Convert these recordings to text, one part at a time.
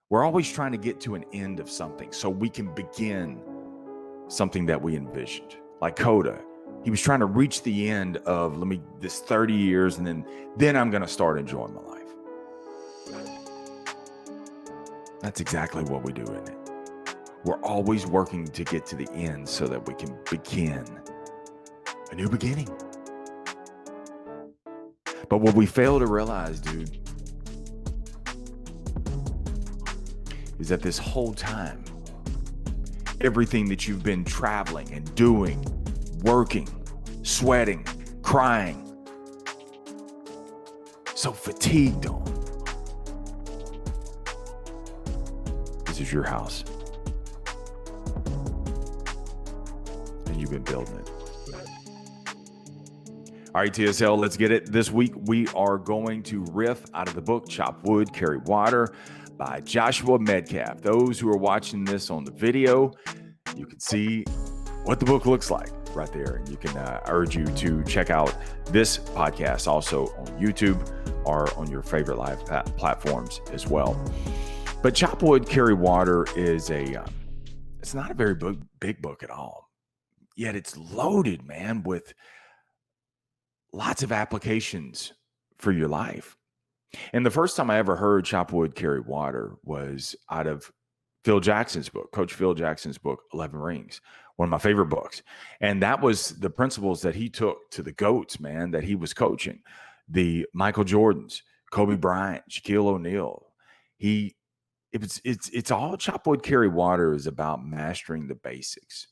We're always trying to get to an end of something so we can begin something that we envisioned. Like Coda, he was trying to reach the end of this 30 years, and then I'm going to start enjoying my life. That's exactly what we do, isn't it? We're always working to get to the end so that we can begin a new beginning. But what we fail to realize, dude, is that this whole time, everything that you've been traveling and doing, working, sweating, crying, so fatigued on, this is your house. And you've been building it. All right, TSL, let's get it. This week, we are going to riff out of the book, Chop Wood, Carry Water by Joshua Medcalf. Those who are watching this on the video, you can see what the book looks like right there. And you can urge you to check out this podcast also on YouTube or on your favorite live platforms as well. But Chop Wood, Carry Water is it's not a very big book at all. Yet it's loaded, man, with lots of applications for your life. And the first time I ever heard Chop Wood, Carry Water was out of Phil Jackson's book, Coach Phil Jackson's book, 11 Rings, one of my favorite books. And that was the principles that he took to the GOATs, man, that he was coaching. The Michael Jordans, Kobe Bryant, Shaquille O'Neal. It's all Chop Wood, Carry Water is about mastering the basics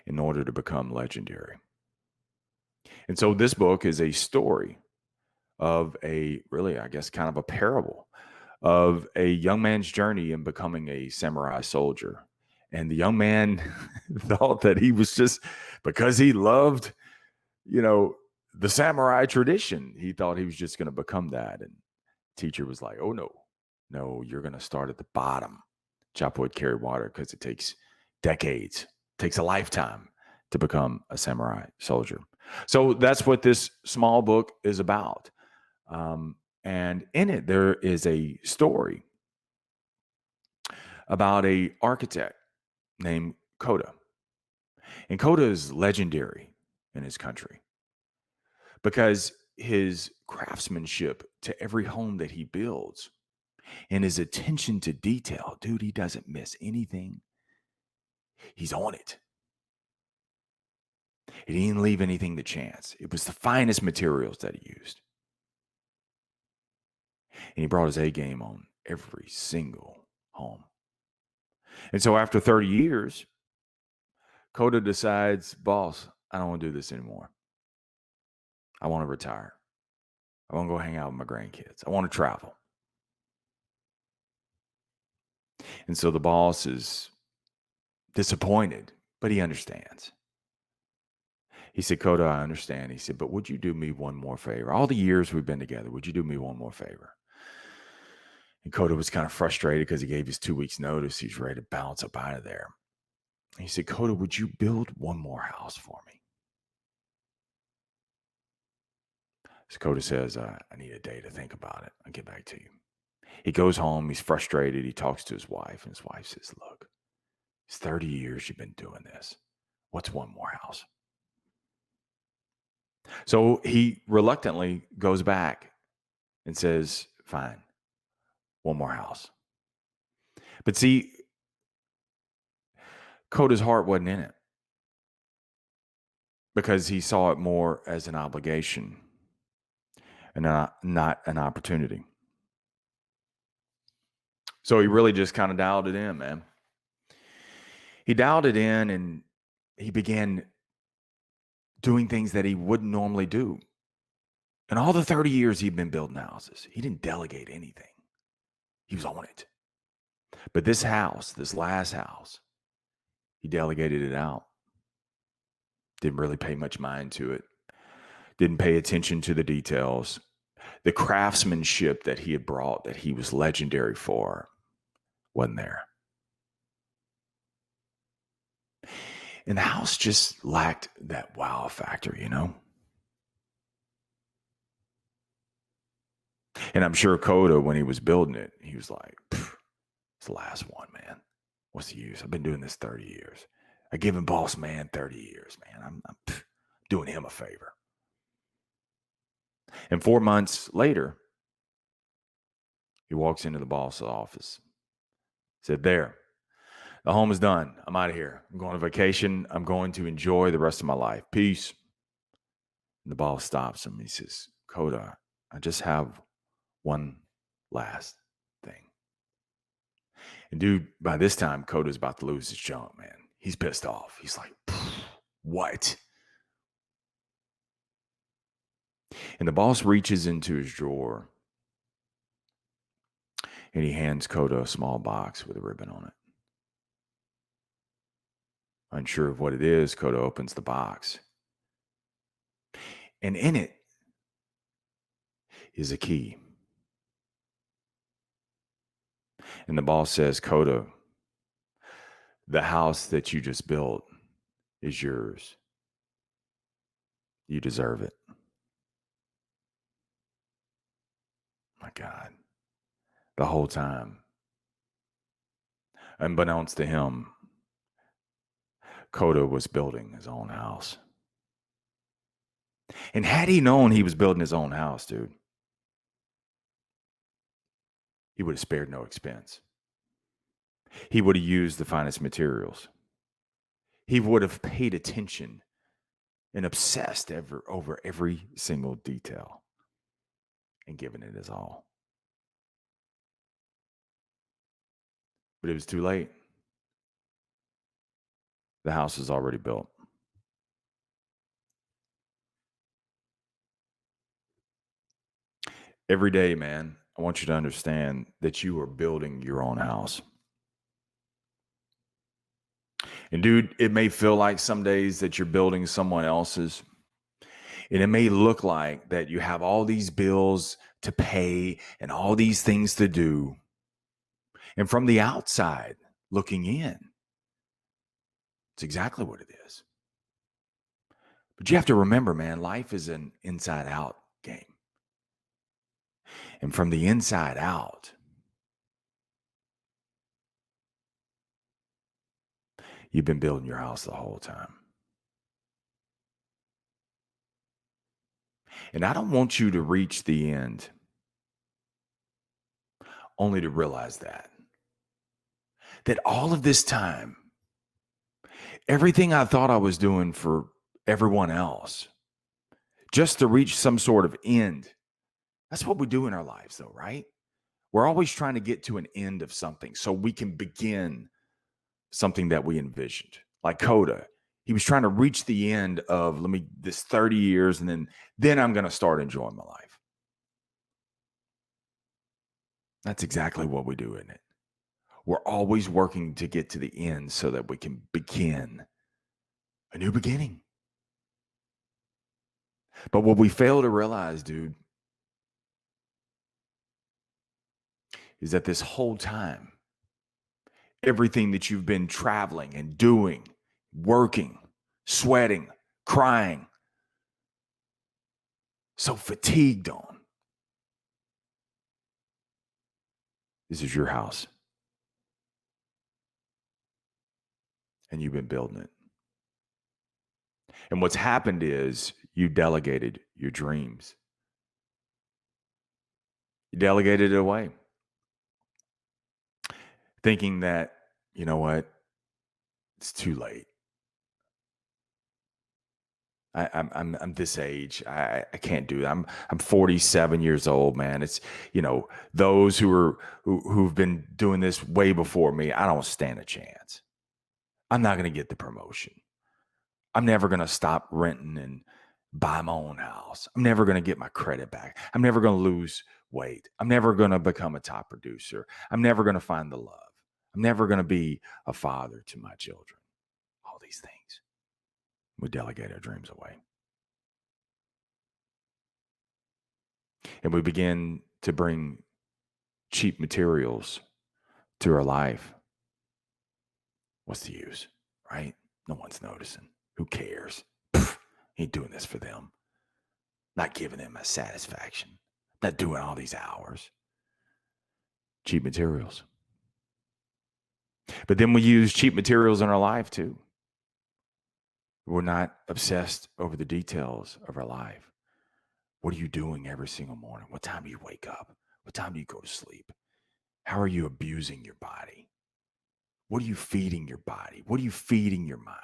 in order to become legendary. And so this book is a story of kind of a parable of a young man's journey in becoming a samurai soldier. And the young man thought that he was just, because he loved, the samurai tradition, he thought he was just going to become that. And teacher was like, oh, no, you're going to start at the bottom. Chop Wood, Carry Water, because it takes decades, takes a lifetime to become a samurai soldier. So that's what this small book is about. And in it, there is a story about an architect named Coda. And Coda is legendary in his country because his craftsmanship to every home that he builds and his attention to detail, dude, he doesn't miss anything. He's on it. He didn't leave anything to chance. It was the finest materials that he used. And he brought his A game on every single home. And so after 30 years, Coda decides, boss, I don't want to do this anymore. I want to retire. I want to go hang out with my grandkids. I want to travel. And so the boss is disappointed, but he understands. He said, Coda, I understand. He said, but would you do me one more favor? All the years we've been together, would you do me one more favor? And Coda was kind of frustrated because he gave his 2 weeks notice. He's ready to bounce up out of there. And he said, Coda, would you build one more house for me? So Coda says, I need a day to think about it. I'll get back to you. He goes home. He's frustrated. He talks to his wife, and his wife says, look, it's 30 years you've been doing this. What's one more house? So he reluctantly goes back and says, fine, one more house. But see, Coda's heart wasn't in it because he saw it more as an obligation and not an opportunity. So he really just kind of dialed it in, man. He dialed it in and he began doing things that he wouldn't normally do. In all the 30 years he'd been building houses, he didn't delegate anything. He was on it. But this house, this last house, he delegated it out. Didn't really pay much mind to it. Didn't pay attention to the details. The craftsmanship that he had brought, that he was legendary for, wasn't there. And the house just lacked that wow factor, And I'm sure Coda, when he was building it, he was like, it's the last one, man. What's the use? I've been doing this 30 years. I given boss man 30 years, man. I'm doing him a favor. And 4 months later, he walks into the boss's office. Said, there, the home is done. I'm out of here. I'm going on vacation. I'm going to enjoy the rest of my life. Peace. And the boss stops him. He says, Coda, I just have one last thing. And dude, by this time, Coda's about to lose his jump, man. He's pissed off. He's like, what? And the boss reaches into his drawer and he hands Coda a small box with a ribbon on it. Unsure of what it is, Coda opens the box. And in it is a key. And the boss says, Coda, the house that you just built is yours. You deserve it. My God. The whole time, unbeknownst to him, Coda was building his own house. And had he known he was building his own house, dude, he would have spared no expense. He would have used the finest materials. He would have paid attention and obsessed over every single detail and given it his all. But it was too late. The house is already built. Every day, man, I want you to understand that you are building your own house. And dude, it may feel like some days that you're building someone else's. And it may look like that you have all these bills to pay and all these things to do. And from the outside looking in, it's exactly what it is. But you have to remember, man, life is an inside out game. And from the inside out, you've been building your house the whole time. And I don't want you to reach the end only to realize that all of this time, everything I thought I was doing for everyone else, just to reach some sort of end. That's what we do in our lives, though, right? We're always trying to get to an end of something so we can begin something that we envisioned. Like Coda, he was trying to reach the end of this 30 years, and then I'm going to start enjoying my life. That's exactly what we do, isn't it? We're always working to get to the end so that we can begin a new beginning. But what we fail to realize, dude, is that this whole time, everything that you've been traveling and doing, working, sweating, crying, so fatigued on, this is your house. And you've been building it. And what's happened is you delegated your dreams. You delegated it away. Thinking that, you know what, it's too late. I'm this age. I can't do that. I'm 47 years old, man. It's, those who've been doing this way before me, I don't stand a chance. I'm not going to get the promotion. I'm never going to stop renting and buy my own house. I'm never going to get my credit back. I'm never going to lose weight. I'm never going to become a top producer. I'm never going to find the love. I'm never going to be a father to my children. All these things. We delegate our dreams away. And we begin to bring cheap materials to our life. What's the use, right? No one's noticing. Who cares? Ain't doing this for them. Not giving them a satisfaction. Not doing all these hours. Cheap materials. But then we use cheap materials in our life too. We're not obsessed over the details of our life. What are you doing every single morning? What time do you wake up? What time do you go to sleep? How are you abusing your body? What are you feeding your body? What are you feeding your mind?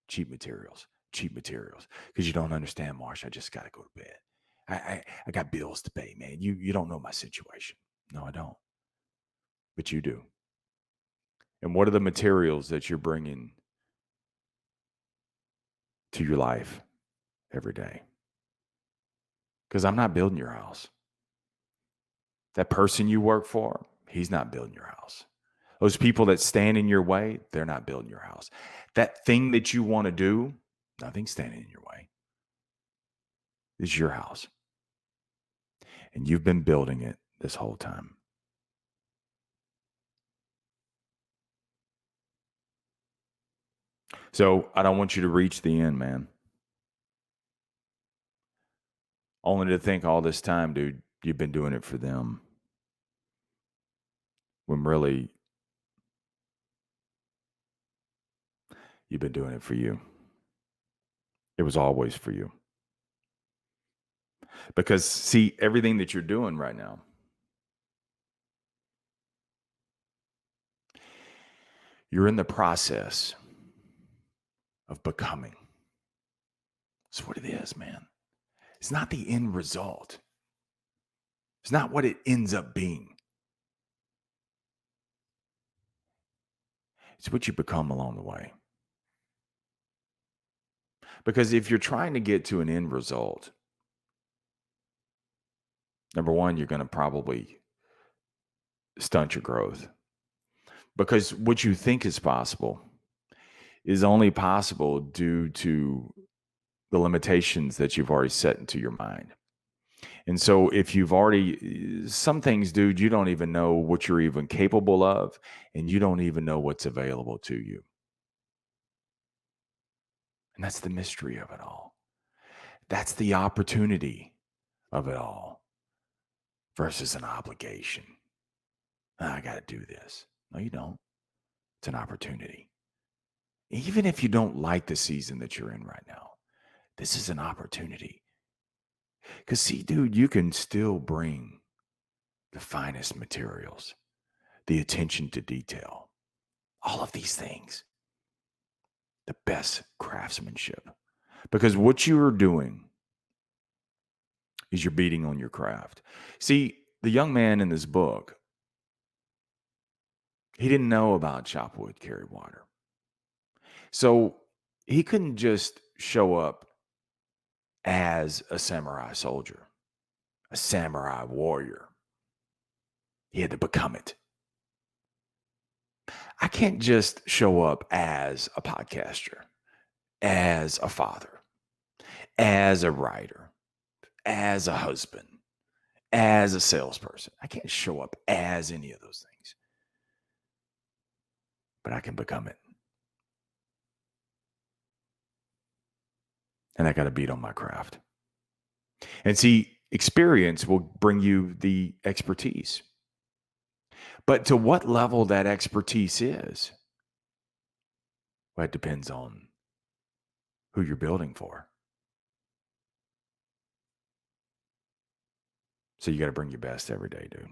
Cheap materials, because you don't understand, Marsh. I just got to go to bed. I got bills to pay, man. You don't know my situation. No, I don't. But you do. And what are the materials that you're bringing to your life every day? Because I'm not building your house. That person you work for, he's not building your house. Those people that stand in your way, they're not building your house. That thing that you want to do, nothing's standing in your way. It's your house. And you've been building it this whole time. So I don't want you to reach the end, man. Only to think all this time, dude, you've been doing it for them. When really, you've been doing it for you. It was always for you. Because, see, everything that you're doing right now, you're in the process of becoming. That's what it is, man. It's not the end result. It's not what it ends up being. It's what you become along the way. Because if you're trying to get to an end result, number one, you're going to probably stunt your growth. Because what you think is possible is only possible due to the limitations that you've already set into your mind. And so if you've already, some things, dude, you don't even know what you're even capable of, and you don't even know what's available to you. And that's the mystery of it all. That's the opportunity of it all versus an obligation. I got to do this. No, you don't. It's an opportunity. Even if you don't like the season that you're in right now, this is an opportunity. Because, see, dude, you can still bring the finest materials, the attention to detail, all of these things, the best craftsmanship. Because what you are doing is you're beating on your craft. See, the young man in this book, he didn't know about chop wood, carry water. So he couldn't just show up as a samurai soldier, a samurai warrior. He had to become it. I can't just show up as a podcaster, as a father, as a writer, as a husband, as a salesperson. I can't show up as any of those things, but I can become it. And I got to beat on my craft. And see, experience will bring you the expertise. But to what level that expertise is, well, it depends on who you're building for. So you got to bring your best every day, dude.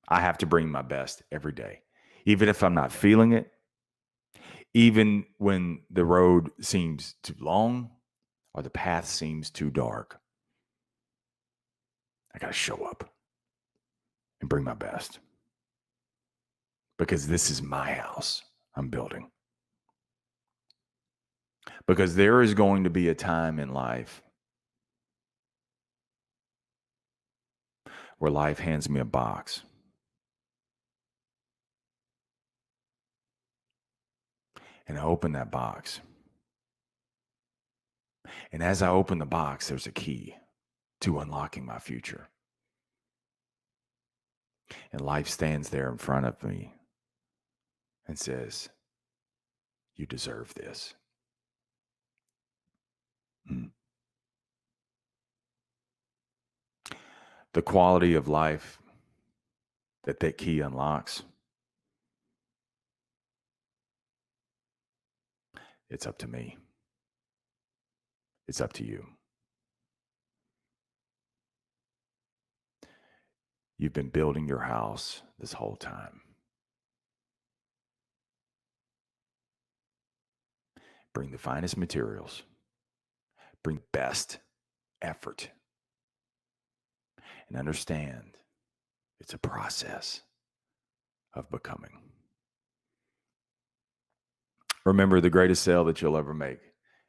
I have to bring my best every day, even if I'm not feeling it, even when the road seems too long or the path seems too dark. I got to show up and bring my best because this is my house I'm building. Because there is going to be a time in life where life hands me a box. And I open that box. And as I open the box, there's a key to unlocking my future. And life stands there in front of me and says, you deserve this. the quality of life that key unlocks, it's up to me. It's up to you. You've been building your house this whole time. Bring the finest materials. Bring best effort. And understand it's a process of becoming. Remember, the greatest sale that you'll ever make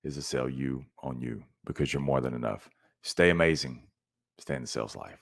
is a sale you on you, because you're more than enough. Stay amazing. Stay in the sales life.